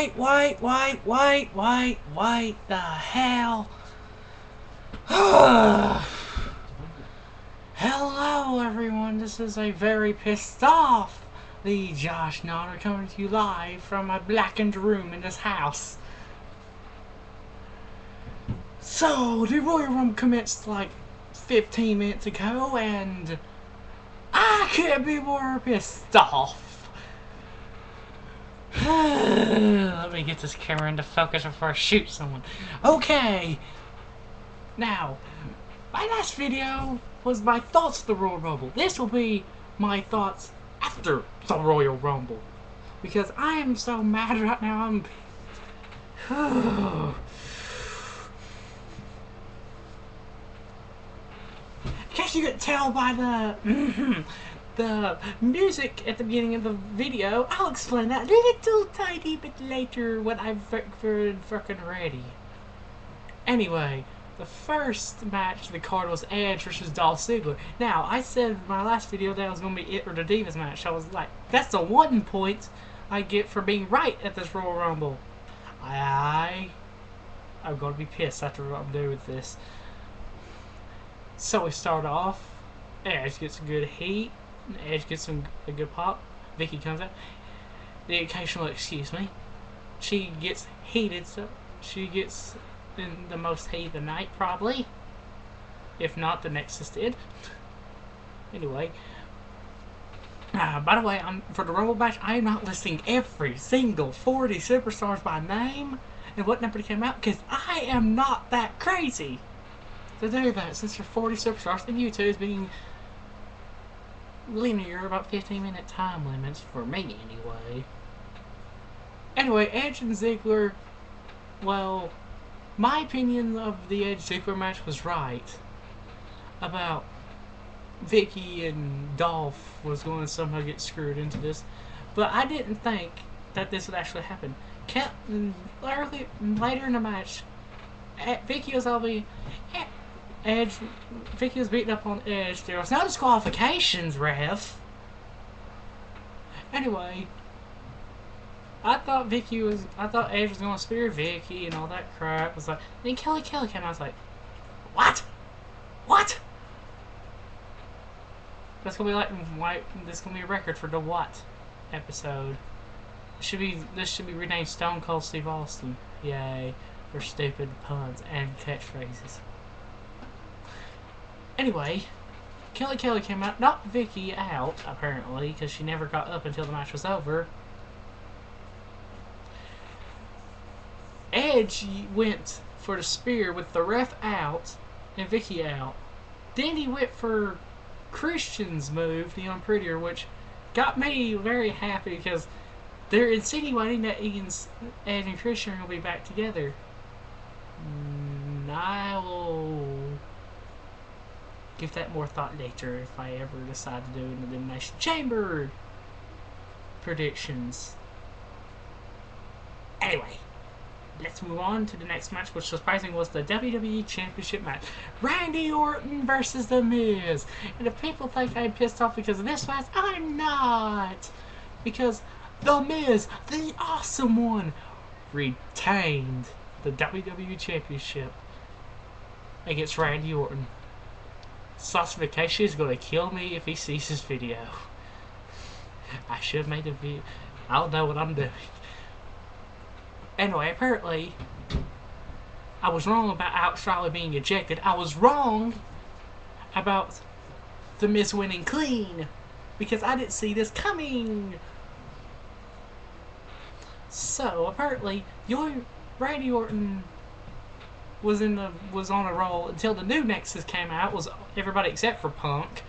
wait, the hell? Hello everyone, this is a very pissed off TheJoshnara coming to you live from a blackened room in this house. So, the Royal Rumble commenced like 15 minutes ago, and I can't be more pissed off. Let me get this camera into focus before I shoot someone. Okay. Now, my last video was my thoughts of the Royal Rumble. This will be my thoughts after the Royal Rumble. Because I am so mad right now. In case you could tell by the music at the beginning of the video, I'll explain that a little tiny bit later when I'm freaking ready. Anyway, the first match of the card was Edge versus Dolph Ziggler. Now, I said in my last video that it was going to be it or the Divas match. I was like, that's the 1 point I get for being right at this Royal Rumble. I'm going to be pissed after what I'm doing with this. So we start off. Edge gets a good heat. Edge gets a good pop. Vicky comes out. The occasional excuse me. She gets heated, so she gets in the most heat of the night, probably. If not, the Nexus did. Anyway. By the way, for the Rumble match, I am not listing every single 40 superstars by name and what number came out, because I am not that crazy to do that, since there are 40 superstars and YouTube is being linear, about 15-minute time limits for me anyway. Anyway, Edge and Ziggler, well, my opinion of the Edge Ziggler match was right about Vicky and Dolph was going to somehow get screwed into this, but I didn't think that this would actually happen. Later in the match, Vicky was Vicky was beating up on Edge. There was no disqualifications, ref. Anyway, I thought Edge was going to spear Vicky and all that crap. It was like, then Kelly came out. I was like, what? That's gonna be this is gonna be a record for the what episode. This should be renamed Stone Cold Steve Austin. Yay for stupid puns and catchphrases. Anyway, Kelly came out, knocked Vicky out, apparently, because she never got up until the match was over. Edge went for the spear with the ref out and Vicky out. Then he went for Christian's move, the Unprettier, which got me very happy because they're insinuating that Edge and Christian will be back together. I will give that more thought later if I ever decide to do an Elimination Chamber predictions. Anyway, let's move on to the next match, which surprisingly was the WWE Championship match. Randy Orton versus The Miz. And if people think I'm pissed off because of this match, I'm not. Because The Miz, the awesome one, retained the WWE Championship against Randy Orton. Saucification is going to kill me if he sees this video. I should have made a video. I don't know what I'm doing. Anyway, apparently, I was wrong about Alex Riley being ejected. I was wrong about The Miz winning clean, because I didn't see this coming. So, apparently, Randy Orton was on a roll until the new Nexus came out. It was everybody except for Punk.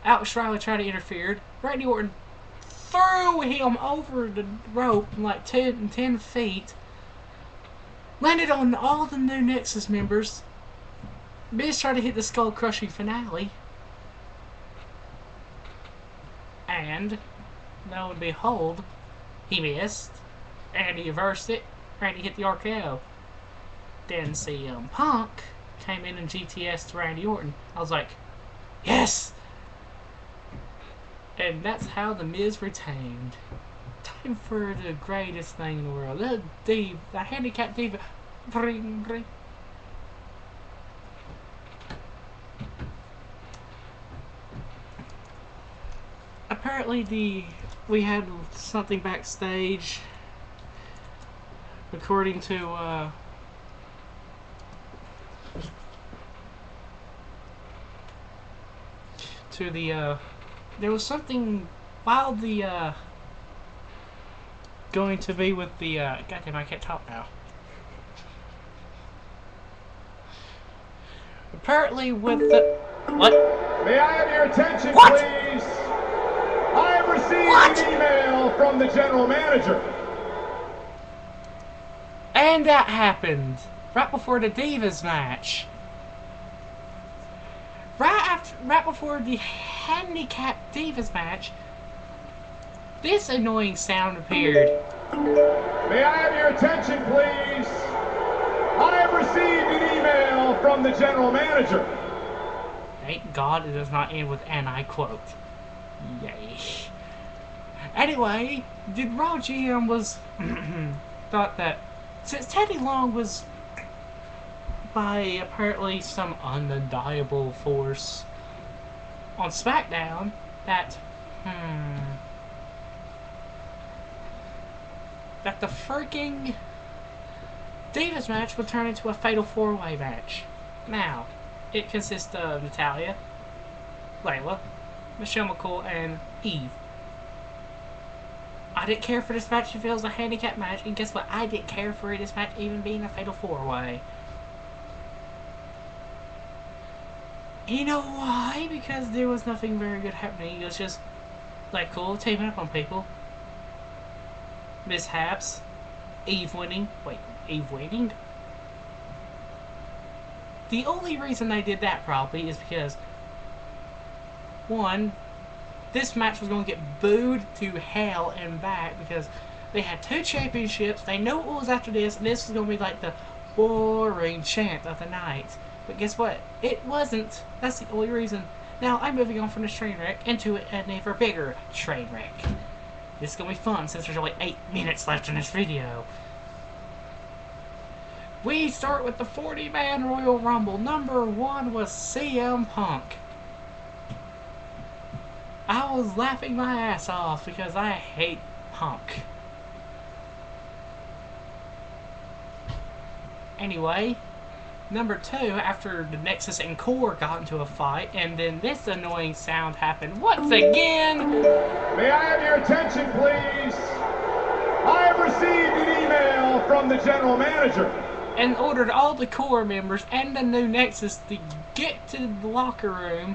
Alex Riley tried to interfere. Randy Orton threw him over the rope like 10 feet. Landed on all the new Nexus members. Miz tried to hit the skull crushing finale. And, lo and behold, he missed. And he reversed it. Randy hit the RKO. Then CM Punk came in and GTS'd Randy Orton. I was like, yes! And that's how The Miz retained. time for the greatest thing in the world. The handicap diva. Bring, bring. Apparently we had something backstage, according to there was something while the going to be with the goddamn, I can't talk now. Apparently with the what? May I have your attention, What? please? I have received an email from the general manager. And that happened right before the Divas match. Right before the Handicap Divas match, this annoying sound appeared. May I have your attention, please? I have received an email from the general manager. Thank God it does not end with "and I quote." Yay. Anyway, the Raw GM was thought that since Teddy Long was by apparently some undeniable force on SmackDown, that the freaking Divas match would turn into a fatal 4-way match. Now, it consists of Natalya, Layla, Michelle McCool, and Eve. I didn't care for this match if it was a handicap match, and guess what? I didn't care for this match even being a fatal 4-way. You know why? Because there was nothing very good happening. It was just like cool teaming up on people. Mishaps. Eve winning. Wait, Eve winning? The only reason they did that probably is because, one, this match was going to get booed to hell and back because they had 2 championships. They knew what was after this, and this was going to be like the boring chant of the night. But guess what? It wasn't. That's the only reason. Now, I'm moving on from this train wreck into an even bigger train wreck. This is going to be fun since there's only 8 minutes left in this video. We start with the 40-man Royal Rumble. Number 1 was CM Punk. I was laughing my ass off because I hate Punk. Anyway, number 2, after the Nexus and Core got into a fight, and then this annoying sound happened once again. May I have your attention, please? I have received an email from the general manager. And ordered all the Core members and the new Nexus to get to the locker room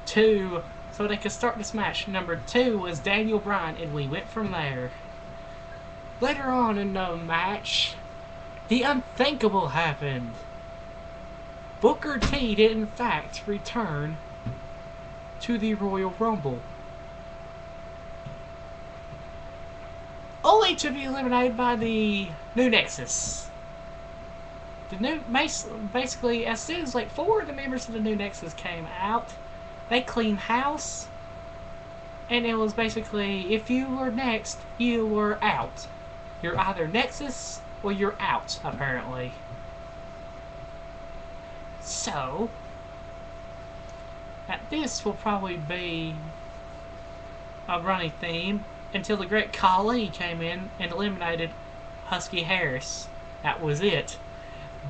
so they could start this match. Number 2 was Daniel Bryan, and we went from there. Later on in the match, the unthinkable happened. Booker T did in fact return to the Royal Rumble, only to be eliminated by the new Nexus. Basically, as soon as like 4 of the members of the new Nexus came out, they cleaned house, and it was basically, if you were next, you were out. You're either Nexus or you're out, apparently. So, this will probably be a running theme until the great Khali came in and eliminated Husky Harris. That was it.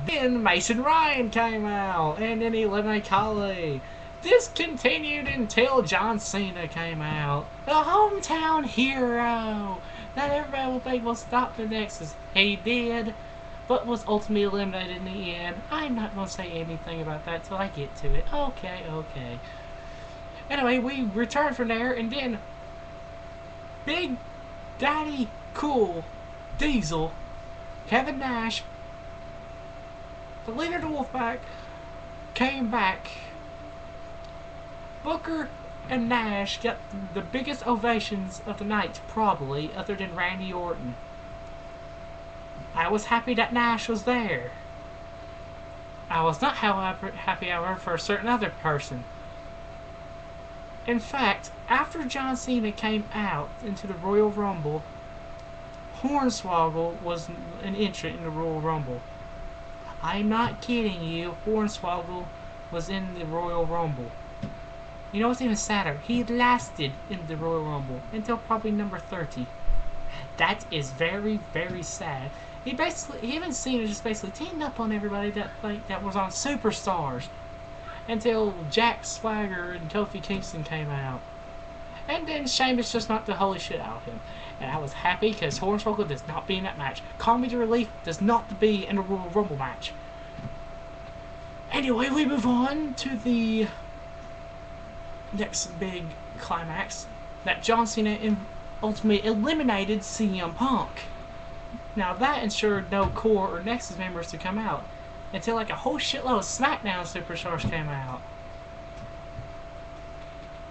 Then Mason Ryan came out and then he eliminated Khali. This continued until John Cena came out, the hometown hero that everybody will think will stop the Nexus. He did, but was ultimately eliminated in the end. I'm not going to say anything about that till I get to it. Okay. Anyway, we returned from there, and then Big Daddy Cool Diesel, Kevin Nash, the leader of the Wolfpack, came back. Booker and Nash got the biggest ovations of the night, probably, other than Randy Orton. I was happy that Nash was there. I was not, however, happy, for a certain other person. In fact, after John Cena came out into the Royal Rumble, Hornswoggle was an entrant in the Royal Rumble. I'm not kidding you, Hornswoggle was in the Royal Rumble. You know what's even sadder? He lasted in the Royal Rumble until probably number 30. That is very, very sad. Him and Cena just basically teamed up on everybody that was on Superstars until Jack Swagger and Kofi Kingston came out. And then Sheamus just knocked the holy shit out of him. And I was happy because Hornswoggle does not be in that match. Comedy Relief does not be in a Royal Rumble match. Anyway, we move on to the next big climax, that John Cena ultimately eliminated CM Punk. Now that ensured no Core or Nexus members to come out until like a whole shitload of SmackDown Superstars came out.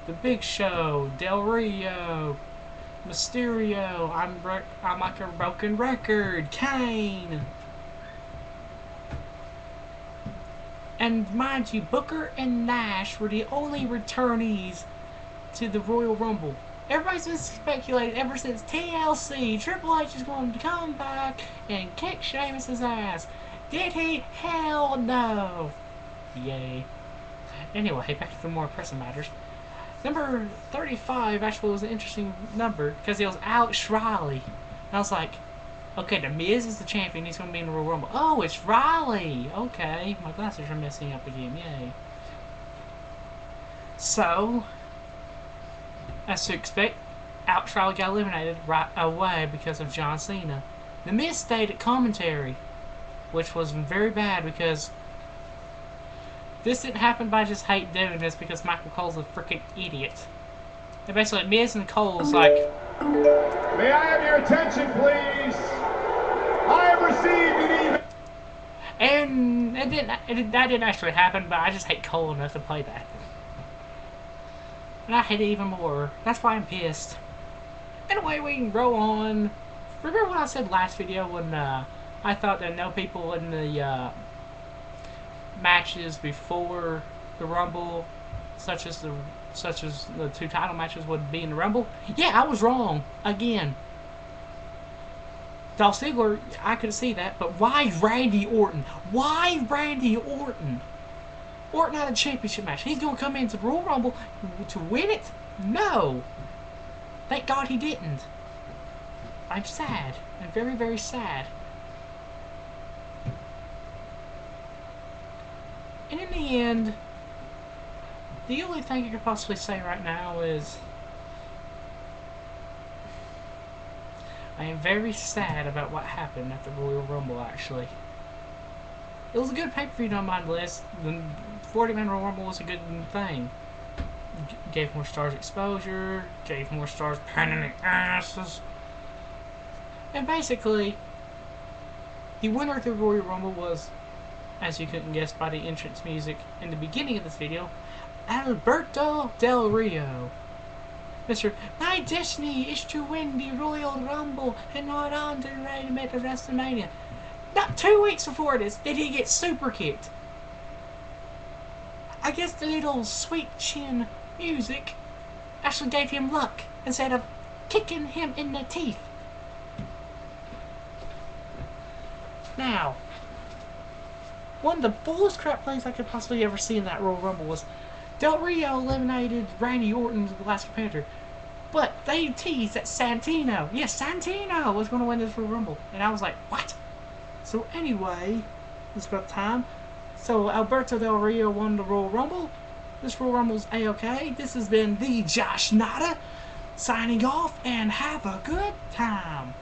The Big Show, Del Rio, Mysterio, I'm like a broken record, Kane. And mind you, Booker and Nash were the only returnees to the Royal Rumble. Everybody's been speculating ever since TLC, Triple H is going to come back and kick Sheamus' ass. Did he? Hell no. Yay. Anyway, back to the more pressing matters. Number 35 actually was an interesting number because it was Alex Riley. And I was like, okay, The Miz is the champion, he's going to be in the Royal Rumble. Oh, it's Riley! Okay, my glasses are messing up again, yay. So, as to expect, Alex Riley got eliminated right away because of John Cena. The Miz stayed at commentary, which was very bad because this didn't happen by just hate doing this because Michael Cole's a freaking idiot. And basically, Miz and Cole's like, may I have your attention, please? I have received an email. and that didn't actually happen, but I just hate Cole enough to play that. And I hate it even more. That's why I'm pissed. Anyway, we can roll on. Remember what I said last video when I thought that no people in the matches before the Rumble, such as the two title matches, would be in the Rumble? Yeah, I was wrong again. Dolph Ziggler, I could see that, but why Randy Orton? Why Randy Orton? Orton had a championship match. He's going to come into the Royal Rumble to win it? No. Thank God he didn't. I'm sad. I'm very, very sad. And in the end, the only thing I could possibly say right now is I am very sad about what happened at the Royal Rumble, actually. It was a good pay-per-view, don't mind this. The 40-man Royal Rumble was a good thing. Gave more stars exposure, gave more stars pain in the asses. And basically, the winner of the Royal Rumble was, as you couldn't guess by the entrance music in the beginning of this video, Alberto Del Rio. Mr. My destiny is to win the Royal Rumble and not on to the main event of WrestleMania. Not 2 weeks before this did he get super kicked. I guess the little sweet chin music actually gave him luck instead of kicking him in the teeth. Now, one of the bullest crap plays I could possibly ever see in that Royal Rumble was Del Rio eliminated Randy Orton the last competitor. But they teased that Santino, yes, Santino was going to win this Royal Rumble. And I was like, what? So anyway, it's about time. So Alberto Del Rio won the Royal Rumble. This Royal Rumble's A-OK. This has been TheJoshnara signing off, and have a good time.